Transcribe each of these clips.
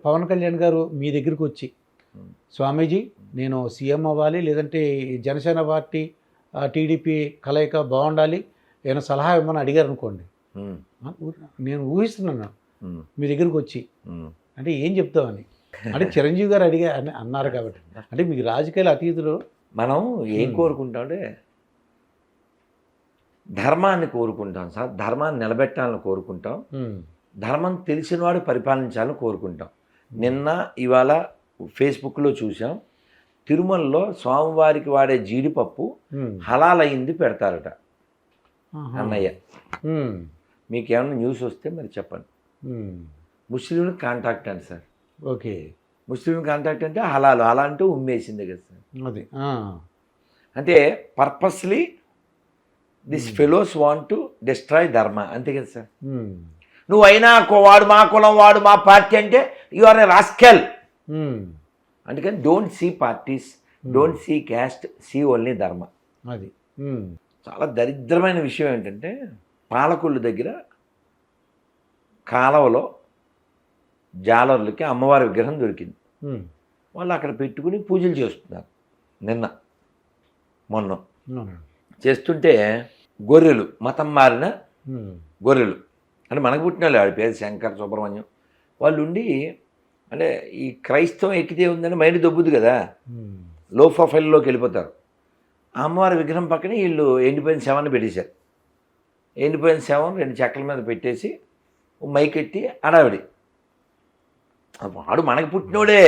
పవన్ కళ్యాణ్ గారు మీ దగ్గరికి వచ్చి స్వామీజీ నేను సీఎం అవ్వాలి, లేదంటే జనసేన పార్టీ టీడీపీ కలయిక బాగుండాలి, ఏమైనా సలహా ఇవ్వమని అడిగారు అనుకోండి, నేను ఊహిస్తున్నాను మీ దగ్గరికి వచ్చి అంటే ఏం చెప్తామని. అంటే చిరంజీవి గారు అన్నారు కాబట్టి, అంటే మీకు రాజకీయాల అతీతులు. మనం ఏం కోరుకుంటామంటే ధర్మాన్ని కోరుకుంటాం సార్, ధర్మాన్ని నిలబెట్టాలని కోరుకుంటాం, ధర్మం తెలిసినవాడు పరిపాలించాలని కోరుకుంటాం. నిన్న ఇవాళ ఫేస్బుక్లో చూసాం, తిరుమలలో స్వామివారికి వాడే జీడిపప్పు హలాలయ్యింది పెడతారట అన్నయ్య. మీకేమన్నా న్యూస్ వస్తే మరి చెప్పండి. ముస్లింలకు కాంటాక్ట్ అండి సార్. ఓకే, ముస్లిం కాంటాక్ట్ అంటే హలాలు, అలా అంటూ ఉమ్మేసింది కదా సార్. అది అంటే purposely this fellows want to destroy ధర్మ, అంతే కదా సార్. నువ్వైనా వాడు మా కులం, వాడు మా పార్టీ అంటే యు ఆర్ ఏ రాస్కెల్. అందుకని don't see parties, don't see caste, see only dharma. అది చాలా దరిద్రమైన విషయం ఏంటంటే పాలకొల్లు దగ్గర కాలవలో జాలర్లకి అమ్మవారి విగ్రహం దొరికింది. వాళ్ళు అక్కడ పెట్టుకుని పూజలు చేస్తున్నారు. నిన్న మొన్న చేస్తుంటే గొర్రెలు, మతం మారిన గొర్రెలు అంటే మనకు పుట్టిన వాళ్ళు, వాడి పేరు శంకర్ సుబ్రహ్మణ్యం, వాళ్ళు ఉండి అంటే ఈ క్రైస్తవం ఎక్కితే ఉందని మైండ్ దొబ్బుద్ది కదా, లో ప్రొఫైల్లోకి వెళ్ళిపోతారు. ఆ అమ్మవారి విగ్రహం పక్కన వీళ్ళు ఎండిపోయిన శవాన్ని పెట్టేశారు. ఎండిపోయిన శవం 2 చెక్కల మీద పెట్టేసి మైకెట్టి అడావిడి. వాడు మనకి పుట్టినోడే,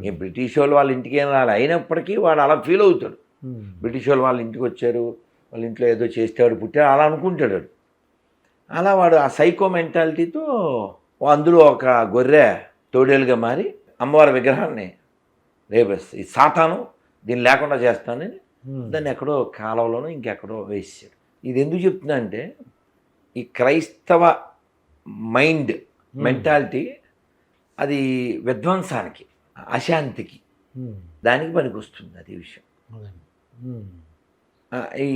ఈ బ్రిటిష్ వాళ్ళు వాళ్ళ ఇంటికి ఏం రాలి, అయినప్పటికీ వాడు అలా ఫీల్ అవుతాడు. బ్రిటిష్ వాళ్ళు వాళ్ళ ఇంటికి వచ్చారు, వాళ్ళ ఇంట్లో ఏదో చేస్తాడు, పుట్టాడు, అలా అనుకుంటాడు. అలా వాడు ఆ సైకో మెంటాలిటీతో అందులో ఒక గొర్రె తోడేలుగా మారి అమ్మవారి విగ్రహాన్ని రేపేస్తాడు. ఈ సాతాను దీన్ని లేకుండా చేస్తానని దాన్ని ఎక్కడో కాలువలోనో ఇంకెక్కడో వేసాడు. ఇది ఎందుకు చెప్తున్నా అంటే ఈ క్రైస్తవ మైండ్ మెంటాలిటీ అది విధ్వంసానికి, అశాంతికి, దానికి పనికి వస్తుంది. అది విషయం.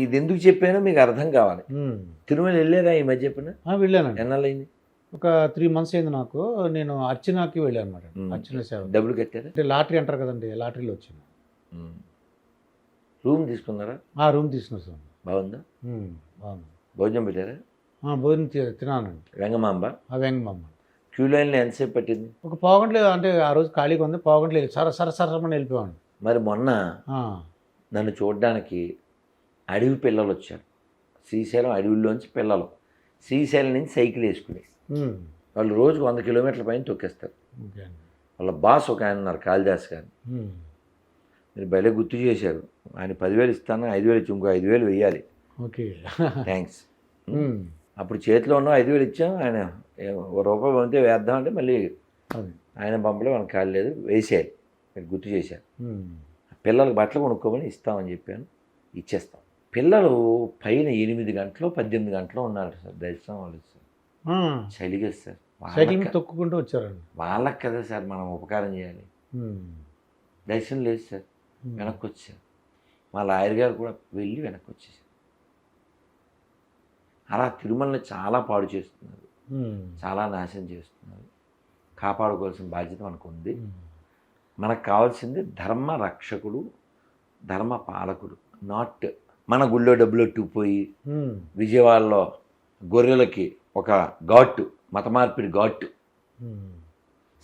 ఇది ఎందుకు చెప్పానో మీకు అర్థం కావాలి. తిరుమల వెళ్ళారా ఈ మధ్య? చెప్పిన వెళ్ళాను. ఎన్నాళ్ళైంది? ఒక 3 months అయింది నాకు. నేను అర్చనకి వెళ్ళాను అనమాట. అర్చన సేవ. డబ్బులు కట్టారా? అంటే లాటరీ అంటారు కదండి, లాటరీలో వచ్చింది. రూమ్ తీసుకున్నారా? రూమ్ తీసుకున్నా సార్. బాగుందా? బాగుంది. భోజనం పెట్టారా? భోజనం తిన్నానండి. వెంగమాంబ? వెంగమాంబ. క్యూ లైన్లో ఎంతసేపు పట్టింది? ఒక పావుగంటలో, అంటే ఆ రోజు ఖాళీగా ఉంది, పావుగంటలో సరసరమని వెళ్ళిపోయాను. మరి మొన్న నన్ను చూడడానికి అడవి పిల్లలు వచ్చారు. శ్రీశైలం అడవుల్లోంచి పిల్లలు శ్రీశైలం నుంచి సైకిల్ వేసుకుని వాళ్ళు రోజుకు 100 kilometers పైన తొక్కేస్తారు. వాళ్ళ బాస్ ఒక ఆయన ఉన్నారు, కాళిదాస్ గారు. మీరు భలే గుర్తు చేశారు. ఆయన 10,000 ఇస్తాను, 5,000 ఇచ్చి ఇంకో 5,000 వెయ్యాలి. Okay, thanks. అప్పుడు చేతిలో ఉన్న 5,000 ఇచ్చాం. ఆయన ₹1 పంపితే వేద్దామంటే మళ్ళీ ఆయన పంపలే, మనకు కాలేదు, వేసేయాలి. మీరు గుర్తు చేశారు. పిల్లలకు బట్టలు కొనుక్కోమని ఇస్తామని చెప్పాను, ఇచ్చేస్తాం. పిల్లలు పైన 8 గంటలు 18 గంటలు ఉన్నారు సార్ దర్శనం. వాళ్ళు సార్ చలిగా సార్, సైకిల్ తొక్కుకుంటూ వచ్చారండి. వాళ్ళకి కదా సార్ మనం ఉపకారం చేయాలి. దర్శనం లేదు సార్, వెనక్కి వచ్చారు. మా లాయర్ గారు కూడా వెళ్ళి వెనక్కి వచ్చేసారు. అలా తిరుమలని చాలా పాడు చేస్తున్నారు, చాలా నాశనం చేస్తున్నారు. కాపాడుకోవాల్సిన బాధ్యత మనకు ఉంది. మనకు కావాల్సింది ధర్మ రక్షకుడు, ధర్మ పాలకుడు, నాట్ మన గుళ్ళో డబ్బులు ఎట్టుకుపోయి విజయవాడలో గొర్రెలకి ఒక ఘాటు, మత మార్పిడి ఘాటు.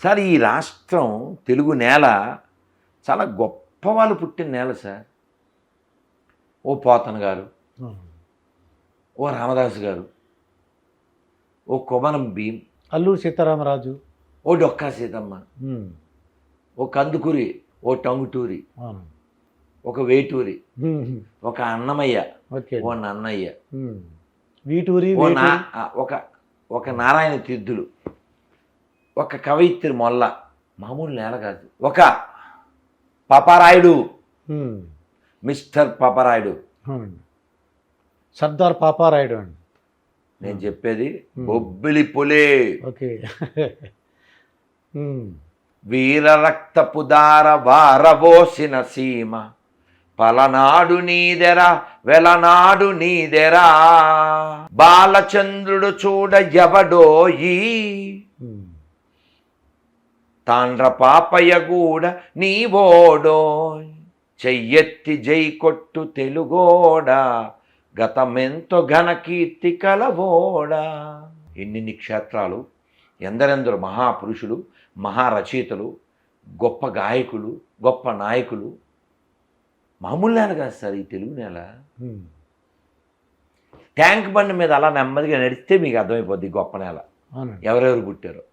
సార్ ఈ రాష్ట్రం, తెలుగు నేల చాలా గొప్ప వాళ్ళు పుట్టిన నేల సార్. ఓ పోతన గారు, ఓ రామదాసు గారు, ఓ కొమరం భీం, అల్లూరు సీతారామరాజు, ఓ డొక్కా సీతమ్మ, ఓ కందుకూరి, ఓ టంగుటూరి, ఒక వేటూరి, ఒక అన్నమయ్య, ఓ నన్నయ్య, వీటూరి, ఒక నారాయణ తీర్థులు, ఒక కవయిత్రి మొల్ల. మామూలు నేల కాదు. ఒక పాపారాయుడు, మిస్టర్ పాపారాయుడు, సర్దార్ పాపారాయుడు అండి. నేను చెప్పేది బొబ్బిలి పులే. ఓకే, వీర రక్తపు దార వారబోసిన సీమ, పలనాడు నీదెరా వెలనాడు నీదెరా, బాలచంద్రుడు చూడ ఎవడోయి, తాండ్ర పాపయ్య కూడా నీవోడో చెయ్యెత్తి జై కొట్టు తెలుగోడా గతమెంతో ఘనకీర్తి కలవోడా. ఎన్ని క్షేత్రాలు, ఎందరెందరు మహాపురుషులు, మహారచయితలు, గొప్ప గాయకులు, గొప్ప నాయకులు. మామూలు నేల కాదు సార్ ఈ తెలుగు నేల. ట్యాంక్ బండి మీద అలా నెమ్మదిగా నడిస్తే మీకు అర్థమైపోద్ది గొప్ప నేల, ఎవరెవరు పుట్టారో.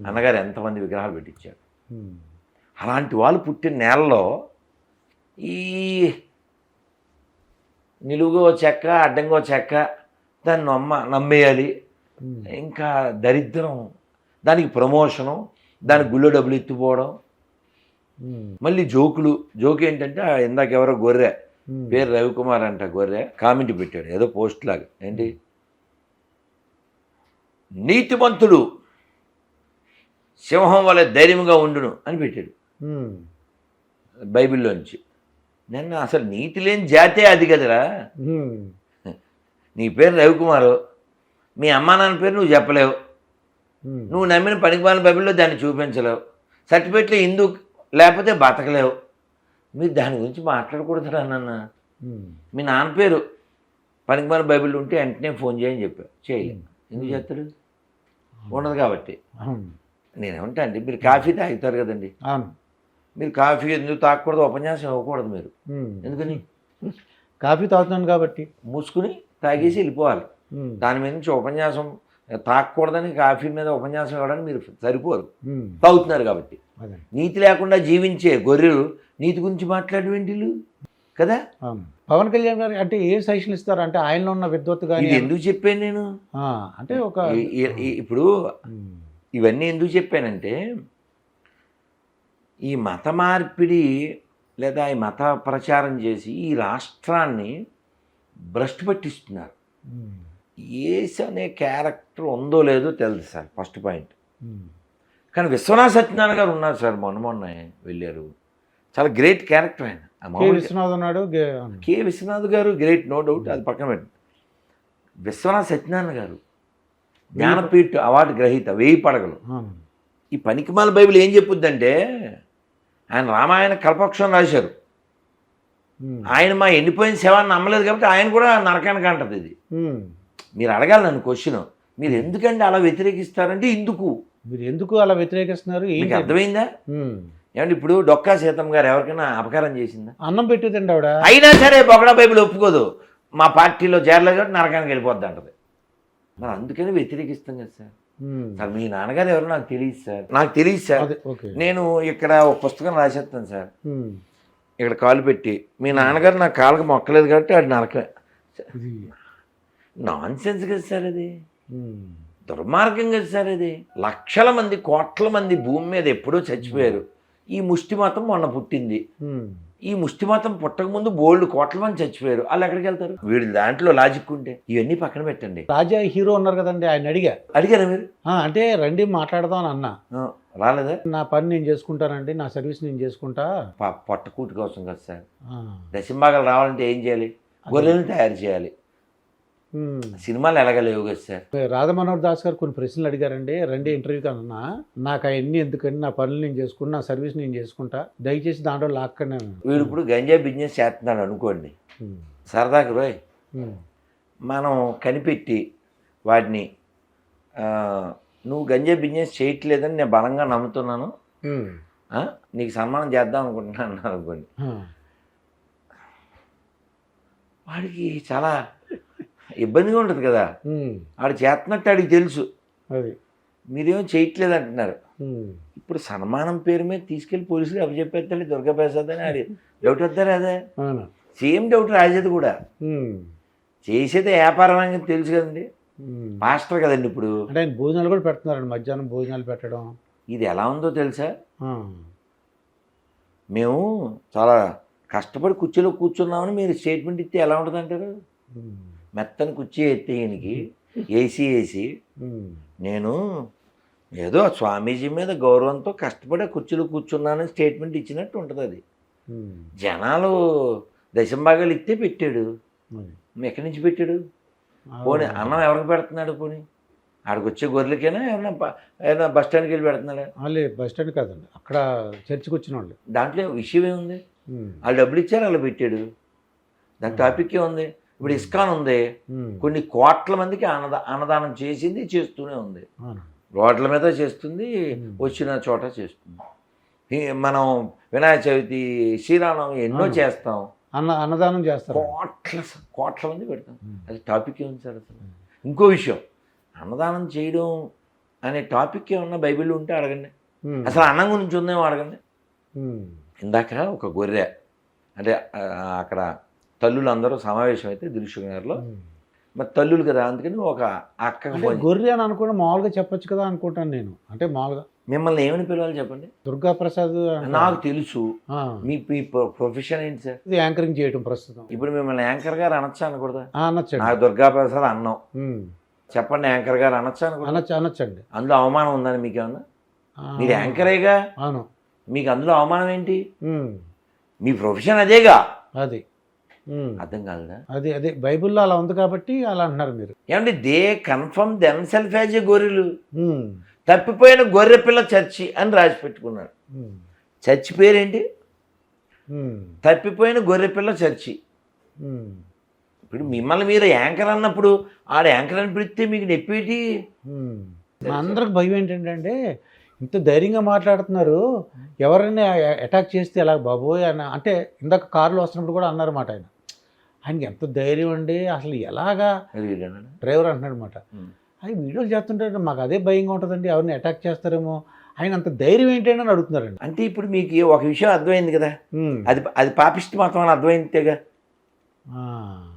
అన్నగారు ఎంతమంది విగ్రహాలు పెట్టించారు. అలాంటి వాళ్ళు పుట్టిన నేలలో ఈ నిలువుగో చెక్క అడ్డంగో చెక్క దాన్ని నమ్మేయాలి, ఇంకా దరిద్రం, దానికి ప్రమోషను, దానికి గుళ్ళో డబ్బులు ఎత్తుపోవడం, మళ్ళీ జోకు ఏంటంటే ఇందాక ఎవరో గొర్రె పేరు రవికుమార్ అంట, గొర్రె కామెంట్ పెట్టాడు ఏదో పోస్ట్ లాగా, ఏంటి నీతిమంతుడు సింహం వల్ల ధైర్యంగా ఉండును అని పెట్టాడు బైబిల్లోంచి. నేను అసలు నీతి లేని జాతే అది కదరా. నీ పేరు రవికుమారు, మీ అమ్మా నాన్న పేరు నువ్వు చెప్పలేవు, నువ్వు నమ్మిన పనికిమాలిన బైబిల్లో దాన్ని చూపించలేవు, సర్టిఫికెట్లో హిందూ లేకపోతే బతకలేవు. మీరు దాని గురించి మాట్లాడకూడదురా నాన్న. మీ నాన్న పేరు పనికిమాలిన బైబిల్ ఉంటే వెంటనే ఫోన్ చేయని చెప్పావు, చేయలేదు. ఎందుకు చేస్తాడు? ఉండదు కాబట్టి. నేనేమంటా అండి, మీరు కాఫీ తాగుతారు కదండి, మీరు కాఫీ ఎందుకు తాగకూడదు? ఉపన్యాసం ఇవ్వకూడదు మీరు. ఎందుకని? కాఫీ తాగుతున్నాను కాబట్టి మూసుకుని తాగేసి వెళ్ళిపోవాలి. దాని మీద నుంచి ఉపన్యాసం తాగకూడదని కాఫీ మీద ఉపన్యాసం ఇవ్వడానికి మీరు సరిపోరు, తాగుతున్నారు కాబట్టి. నీతి లేకుండా జీవించే గొర్రెలు నీతి గురించి మాట్లాడేంటి కదా. పవన్ కళ్యాణ్ గారు అంటే ఏ సజెషన్ ఇస్తారు అంటే ఆయనలో ఉన్న విద్వత్తు కానీ? ఇది ఎందుకు చెప్పాను నేను అంటే ఒక ఇప్పుడు ఇవన్నీ ఎందుకు చెప్పానంటే, ఈ మత మార్పిడి లేదా ఈ మత ప్రచారం చేసి ఈ రాష్ట్రాన్ని భ్రష్టు పట్టిస్తున్నారు. యేసు అనే క్యారెక్టర్ ఉందో లేదో తెలుసు సార్, ఫస్ట్ పాయింట్. కానీ విశ్వనాథ్ సత్యనారాయణ గారు ఉన్నారు సార్, మొన్న వెళ్ళారు, చాలా గ్రేట్ క్యారెక్టర్ ఆయన. విశ్వనాథ్ ఉన్నాడు, కె విశ్వనాథ్ గారు గ్రేట్, నో డౌట్, అది పక్కన పెట్టండి. విశ్వనాథ్ సత్యనారాయణ గారు జ్ఞానపీఠ అవార్డు గ్రహీత, 1000 పడగలు. ఈ పనికిమాల బైబిల్ ఏం చెప్పుద్దంటే, ఆయన రామాయణ కల్పక్షం రాశారు. ఆయన మా ఎండిపోయిన శవాన్ని నమ్మలేదు కాబట్టి ఆయన కూడా నరకానికి అంటది. ఇది మీరు అడగాలి నన్ను క్వశ్చన్, మీరు ఎందుకంటే అలా వ్యతిరేకిస్తారంటే ఇందుకు, మీరు ఎందుకు అలా వ్యతిరేకిస్తున్నారు మీకు అర్థమైందా? ఏమంటే ఇప్పుడు డొక్కా సీతమ్మ గారు ఎవరికైనా అపకారం చేసిందా? అన్నం పెట్టేదండి ఆవిడ. అయినా సరే బొగడా బైబిల్ ఒప్పుకోదు, మా పార్టీలో చేరలేదు కాబట్టి నరకానికి వెళ్ళిపోద్ది అంటది. మరి అందుకని వ్యతిరేకిస్తాం కదా సార్. సార్ మీ నాన్నగారు ఎవరో నాకు తెలియదు సార్, నాకు తెలియదు సార్. నేను ఇక్కడ ఒక పుస్తకం రాసేస్తాను సార్, ఇక్కడ కాలు పెట్టి మీ నాన్నగారు నా కాళ్ళకి మొక్కలేదు కాబట్టి అది నరకమే. నాన్ సెన్స్ కదా సార్ అది, దుర్మార్గం కదా సార్ అది. లక్షల మంది, కోట్ల మంది భూమి మీద ఎప్పుడూ చచ్చిపోయారు. ఈ ముష్టి మతం మొన్న పుట్టింది. ఈ ముష్టి మతం పుట్టకముందు బోల్డ్ కోట్ల మంది చచ్చిపోయారు. వాళ్ళు ఎక్కడికి వెళ్తారు? వీడి దాంట్లో లాజిక్ ఉంటే ఇవన్నీ పక్కన పెట్టండి. రాజా హీరో ఉన్నారు కదండి, ఆయన అడిగారా మీరు? అంటే రండి మాట్లాడదాం అని అన్నా, రాలేదా? నా పని నేను చేసుకుంటానండి, నా సర్వీస్ నేను చేసుకుంటా. పొట్టకూటి కోసం కదా సార్. దశంభాగాలు రావాలంటే ఏం చేయాలి? గొర్రెలను తయారు చేయాలి. సినిమాలు ఎలాగలేవు కదా సార్. రాధామనోహర్ దాస్ గారు కొన్ని ప్రశ్నలు అడిగారండి, రండి ఇంటర్వ్యూకి అన్నా. నాకు అవన్నీ ఎందుకండి, నా పనులు నేను చేసుకుని నా సర్వీస్ నేను చేసుకుంటా, దయచేసి దాంట్లో లాక్కనే. వీడు ఇప్పుడు గంజా బిజినెస్ చేస్తున్నాడు అనుకోండి, సరదాకి రోయ్ మనం కనిపెట్టి వాటిని నువ్వు గంజా బిజినెస్ చేయట్లేదని నేను బలంగా నమ్ముతున్నాను, నీకు సన్మానం చేద్దాం అనుకుంటున్నాను అనుకోండి, వాడికి చాలా ఇబ్బందిగా ఉంటుంది కదా. వాడు చేస్తున్నట్టు వాడికి తెలుసు, మీరేమో చేయట్లేదు అంటున్నారు. ఇప్పుడు సన్మానం పేరు మీద తీసుకెళ్లి పోలీసులు అప్పచెప్పేస్తాడు దుర్గాప్రసాద్ అని. అది డౌట్ వద్దారు, అదే సేమ్ డౌట్ రాసేది కూడా. చేసేది వ్యాపారం అని తెలుసు కదండి, మాస్టర్ కదండి. ఇప్పుడు అంటే ఆయన భోజనాలు కూడా పెడుతున్నారండి, మధ్యాహ్నం భోజనాలు పెట్టడం. ఇది ఎలా ఉందో తెలుసా, మేము చాలా కష్టపడి కుర్చీలో కూర్చున్నామని మీరు స్టేట్మెంట్ ఇస్తే ఎలా ఉంటుంది అంటారు? మెత్తని కుర్చీ ఎత్తే ఈయనకి ఏసీ వేసి నేను ఏదో స్వామీజీ మీద గౌరవంతో కష్టపడి కుర్చీలో కూర్చున్నానని స్టేట్మెంట్ ఇచ్చినట్టు ఉంటుంది. అది జనాలు దశంభాగాలు ఇస్తే పెట్టాడు, ఎక్కడి నుంచి పెట్టాడు? పోనీ అన్నం ఎవరికి పెడుతున్నాడు? పోనీ ఆడికి వచ్చే గొర్రెలకైనా ఏమైనా బస్ స్టాండ్కి వెళ్ళి పెడుతున్నాడా? వాళ్ళే బస్ స్టాండ్ కాదండి, అక్కడ చర్చికి వచ్చిన వాళ్ళు. దాంట్లో విషయం ఏముంది? వాళ్ళు డబ్బులు ఇచ్చారు, వాళ్ళు పెట్టాడు, దాని టాపిక్ ఏముంది? ఇప్పుడు ఇస్కాన్ ఉంది, కొన్ని కోట్ల మందికి అన్నదానం చేసింది, చేస్తూనే ఉంది, రోడ్ల మీద చేస్తుంది, వచ్చిన చోట చేస్తుంది. మనం వినాయక చవితి, శ్రీరామనవమి ఎన్నో చేస్తాం, అన్నదానం చేస్తారు, కోట్ల మంది పెడతాం. అది టాపిక్ ఏముంది సార్ అసలు? ఇంకో విషయం, అన్నదానం చేయడం అనే టాపిక్ ఏమన్నా బైబిల్లో ఉంటే అడగండి, అసలు అన్నం గురించి ఉందేమో అడగండి. ఇందాక ఒక గొర్రె అంటే అక్కడ తల్లులు అందరూ సమావేశం అయితే దిల్షుక్నగర్లో, మరి తల్లులు కదా, అందుకని ఒక అక్క గొర్రె అని అనుకుంటే మామూలుగా చెప్పొచ్చు కదా అనుకుంటాను నేను. అంటే మామూలుగా మిమ్మల్ని ఏమని పిలవాలి చెప్పండి? దుర్గా ప్రసాద్. నాకు తెలుసు, మీ ప్రొఫెషన్ ఏంటి సార్? ఇది యాంకరింగ్ చేయడం ప్రస్తుతం. ఇప్పుడు మిమ్మల్ని యాంకర్ గారు అనొచ్చా అనకూడదా? అనొచ్చండి. నాకు దుర్గా ప్రసాద్ అన్నాం, చెప్పండి యాంకర్ గారు అనొచ్చా అనకూడదా? అనొచ్చండి. అందులో అవమానం ఉందని మీకు ఏమన్నా? మీరు యాంకరేగా, అవును, మీకు అందులో అవమానం ఏంటి? మీ ప్రొఫెషన్ అదేగా. అది అర్థం కాదుగా. అది అదే బైబిల్లో అలా ఉంది కాబట్టి అలా అంటున్నారు మీరు. ఏమంటే they confirm them self as a గొర్రెలు. తప్పిపోయిన గొర్రె పిల్ల చర్చి అని రాసి పెట్టుకున్నాడు. చర్చి పేరేంటి? తప్పిపోయిన గొర్రె పిల్ల చర్చి. ఇప్పుడు మిమ్మల్ని మీరు యాంకర్ అన్నప్పుడు ఆడ యాంకర్ అని పిలిస్తే మీకు నొప్పేటి? మా అందరికి భయం ఏంటంటే ఇంత ధైర్యంగా మాట్లాడుతున్నారు, ఎవరైనా అటాక్ చేస్తే ఎలా బాబోయ్ అని. అంటే ఇందాక కారులో వస్తున్నప్పుడు కూడా అన్నారన్నమాట ఆయనకి ఎంత ధైర్యం అండి, అసలు ఎలాగా డ్రైవర్ అంటున్నాడు అనమాట. అది వీడియోలు చేస్తుంటే మాకు అదే భయంగా ఉంటుందండి, ఎవరిని అటాక్ చేస్తారేమో, ఆయన అంత ధైర్యం ఏంటంటే అని అడుగుతున్నారండి. అంటే ఇప్పుడు మీకు ఒక విషయం అర్థమైంది కదా, అది పాపిష్టి మతం అని అర్థమైంతేగా,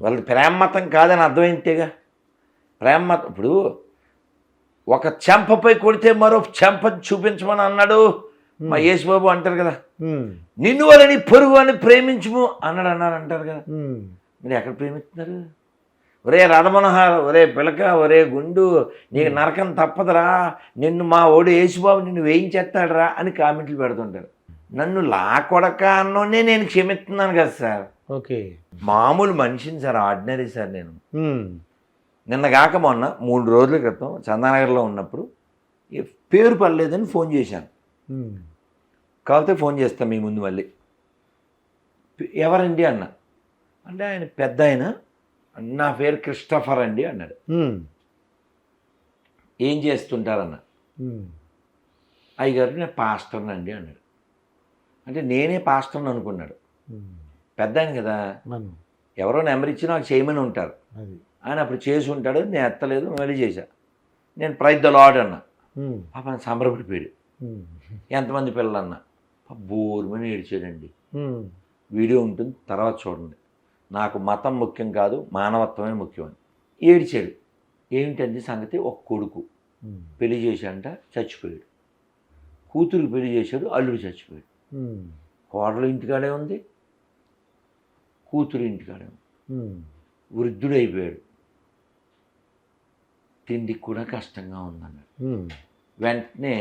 వాళ్ళది ప్రేమ మతం కాదని అర్థమైంతేగా. ప్రేమ మతం ఇప్పుడు ఒక చెంపపై కొడితే మరో చెంప చూపించమని అన్నాడు మా యేసుబాబు అంటారు కదా, నిన్ను వాళ్ళని పొరుగు అని ప్రేమించుము అన్నాడు అంటారు కదా. మీరు ఎక్కడ ప్రేమిస్తున్నారు? ఒరే రథమనోహర్, ఒరే పిలక, ఒరే గుండు, నీకు నరకం తప్పదురా, నిన్ను మా ఓడు యేసుబాబు నిన్ను వేయించేస్తాడురా అని కామెంట్లు పెడుతుంటారు. నన్ను లాకొడక అన్నోనే నేను క్షమిస్తున్నాను కదా సార్. ఓకే, మామూలు మనిషిని సార్, ఆర్డినరీ సార్. నేను నిన్నగాక మొన్న 3 రోజుల క్రితం చందానగర్లో ఉన్నప్పుడు పేరు పర్లేదని ఫోన్ చేశాను. కాకపోతే ఫోన్ చేస్తాను మీ ముందు మళ్ళీ. ఎవరండి అన్న అంటే ఆయన పెద్ద ఆయన, నా పేరు క్రిస్టఫర్ అండి అన్నాడు. ఏం చేస్తుంటారన్న? అయ్యగారు నేను పాస్టర్ని అండి అన్నాడు. అంటే నేనే పాస్టర్ని అనుకున్నాడు. పెద్ద ఆయన కదా, ఎవరో నెంబర్ ఇచ్చి నాకు చేయమని ఉంటారు. ఆయన అప్పుడు చేసి ఉంటాడు, నేను ఎత్తలేదు, మళ్ళీ చేశా. నేను ప్రైజ్ ద లార్డ్ అన్నా, పాప సంబరపడిపోయాడు. ఎంతమంది పిల్లలన్నా బోరుమని ఏడ్చాడండి. వీడియో ఉంటుంది, తర్వాత చూడండి. నాకు మతం ముఖ్యం కాదు, మానవత్వమే ముఖ్యమని ఏడ్చాడు. ఏమిటండి సంగతి? ఒక కొడుకు పెళ్లి చేశాడంట, చచ్చిపోయాడు. కూతురికి పెళ్లి చేశాడు, అల్లుడు చచ్చిపోయాడు. కోడలు ఇంటికాడే ఉంది, కూతురు ఇంటికాడే ఉంది. వృద్ధుడైపోయాడు, తిండికి కూడా కష్టంగా ఉందన్నాడు. వెంటనే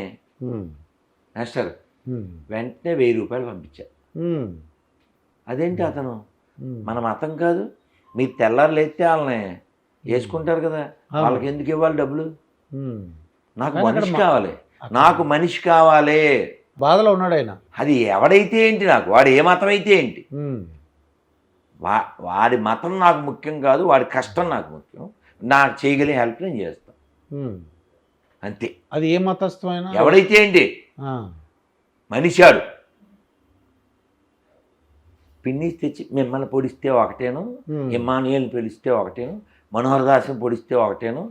మాస్టర్ వెంటనే 1000 రూపాయలు పంపించా. అదేంటి అతను మన మతం కాదు, మీరు తెల్లారు లేస్తే వాళ్ళని వేసుకుంటారు కదా, వాళ్ళకి ఎందుకు ఇవ్వాలి డబ్బులు? నాకు మనిషి కావాలి, నాకు మనిషి కావాలి. బాధలో ఉన్నాడు ఆయన. అది ఎవడైతే ఏంటి, నాకు వాడు ఏ మతం అయితే ఏంటి, వాడి మతం నాకు ముఖ్యం కాదు, వాడి కష్టం నాకు ముఖ్యం. నాకు చేయగలిగే హెల్ప్ నేను చేస్తాను, అంతే. అది ఏ మతస్థమైన ఎవడైతే ఏంటి, మనిషాడు. పిన్నిస్ తెచ్చి మిమ్మల్ని పొడిస్తే ఒకటేను, ఇమ్మానుయేల్ని పిలిస్తే ఒకటేను, మనోహర్ దాస్ని పొడిస్తే ఒకటేను,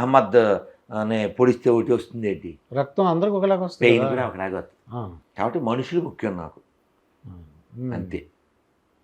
అహ్మద్ అనే పొడిస్తే ఒకటి వస్తుంది ఏంటి? రక్తం అందరికి ఒకలాగా వస్తుంది, పెయిన్ కూడా ఒకలాగా వస్తుంది. కాబట్టి మనుషులు ముఖ్యం నాకు, అంతే.